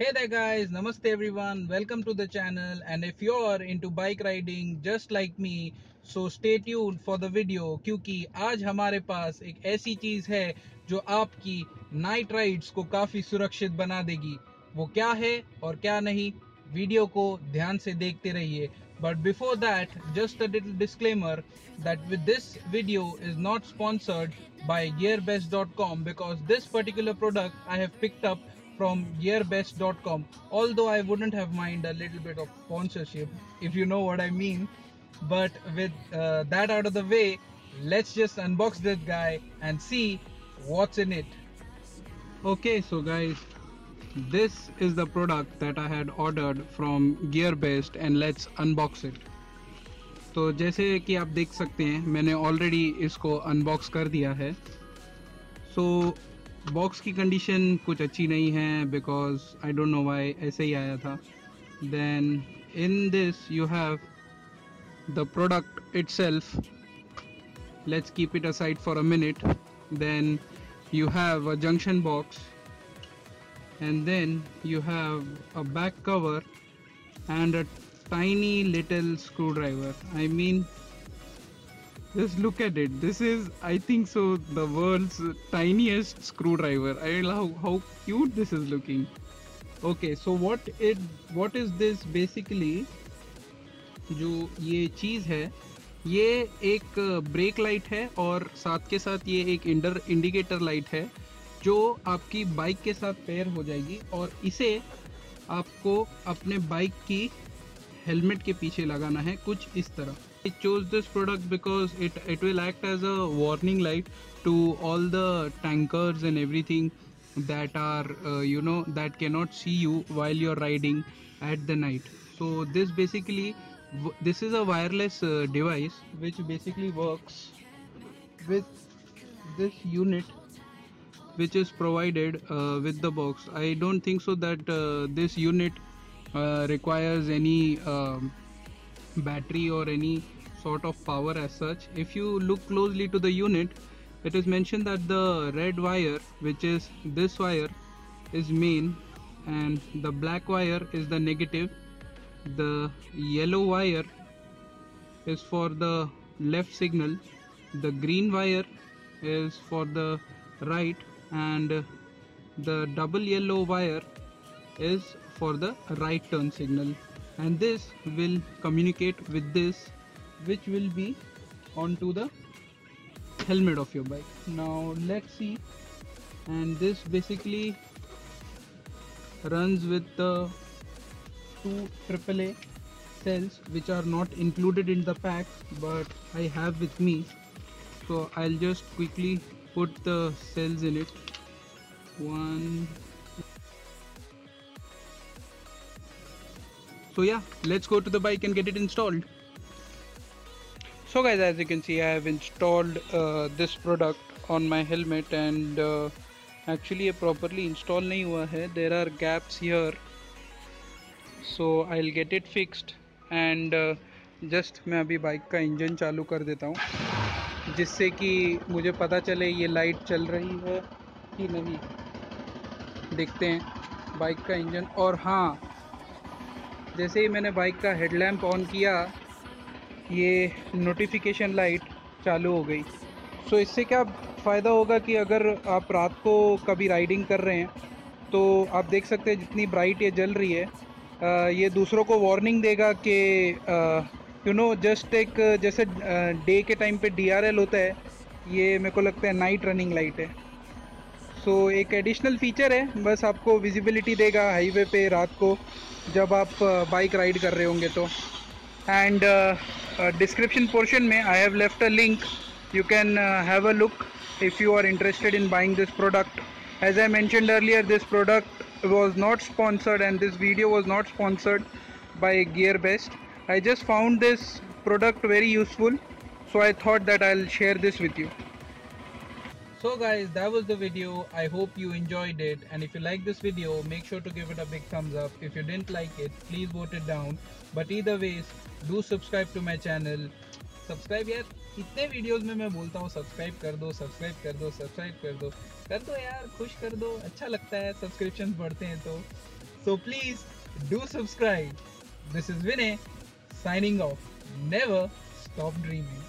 Hey there guys, Namaste everyone, welcome to the channel, and if you're into bike riding just like me, so stay tuned for the video क्योंकि आज हमारे पास एक ऐसी चीज है जो आपकी नाइट राइड्स को काफी सुरक्षित बना देगी। वो क्या है और क्या नहीं, वीडियो को ध्यान से देखते रहिए। But before that, just a little disclaimer that with this video is not sponsored by gearbest.com because this particular product I have picked up from gearbest.com, although I wouldn't have mind a little bit of sponsorship, if you know what I mean. But with that out of the way, let's just unbox this guy and see what's in it. Okay, so guys, this is the product that I had ordered from Gearbest and let's unbox it. तो जैसे कि आप देख सकते हैं मैंने already इसको unbox कर दिया है। सो बॉक्स की कंडीशन कुछ अच्छी नहीं है because I don't know why ऐसे ही आया था। Then in this you have the product itself, let's keep it aside for a minute. Then you have a junction box, and then you have a back cover and a tiny little screwdriver. I mean, just look at it. This is, I think so, the world's tiniest screwdriver. I love how cute this is looking. Okay, so what is this basically? जो ये चीज़ है ये एक brake light है और साथ के साथ ये एक इंडिकेटर लाइट है जो आपकी बाइक के साथ पेयर हो जाएगी और इसे आपको अपने बाइक की हेलमेट के पीछे लगाना है कुछ इस तरह। I chose this product because it will act as a warning light to all the tankers and everything that are that cannot see you while you're riding at the night. So this is a wireless device which basically works with this unit which is provided with the box. I don't think so that this unit requires any battery or any sort of power as such. If you look closely to the unit, it is mentioned that the red wire, which is this wire, is main and the black wire is the negative. The yellow wire is for the left signal, the green wire is for the right, and the double yellow wire is for the right turn signal. And this will communicate with this, which will be onto the helmet of your bike. Now let's see. And this basically runs with the two AAA cells which are not included in the pack but I have with me, so I'll just quickly put the cells in it. One. So yeah, let's go to the bike and get it installed. So guys, as you can see, I have installed this product on my helmet and actually ये properly install नहीं हुआ है. There are gaps here, so I'll get it fixed and just मैं अभी bike का engine चालू कर देता हूँ जिससे कि मुझे पता चले ये लाइट चल रही है कि नहीं। देखते हैं बाइक का इंजन, और हाँ, जैसे ही मैंने बाइक का हेडलैम्प ऑन किया ये नोटिफिकेशन लाइट चालू हो गई। सो इससे क्या फ़ायदा होगा कि अगर आप रात को कभी राइडिंग कर रहे हैं तो आप देख सकते हैं जितनी ब्राइट ये जल रही है, ये दूसरों को वार्निंग देगा कि जस्ट एक जैसे डे के टाइम पे DRL होता है, ये मेरे को लगता है नाइट रनिंग लाइट है। सो एक एडिशनल फीचर है, बस आपको विजिबिलिटी देगा हाईवे पे रात को जब आप बाइक राइड कर रहे होंगे तो। एंड डिस्क्रिप्शन पोर्शन में I have left a link, you can have a look if you are interested in buying this product. As I mentioned earlier, this product was not sponsored and this video was not sponsored by Gearbest. I just found this product very useful, so I thought that I'll share this with you. So guys, that was the video. I hope you enjoyed it, and if you like this video, make sure to give it a big thumbs up. If you didn't like it, please vote it down. But either ways, do subscribe to my channel. Subscribe यार, इतने videos में मैं बोलता हूँ subscribe कर दो, subscribe कर दो, सब्सक्राइब कर दो यार, खुश कर दो, अच्छा लगता है सब्सक्रिप्शन बढ़ते हैं तो। So please do subscribe. This is Vinay signing off. Never stop dreaming.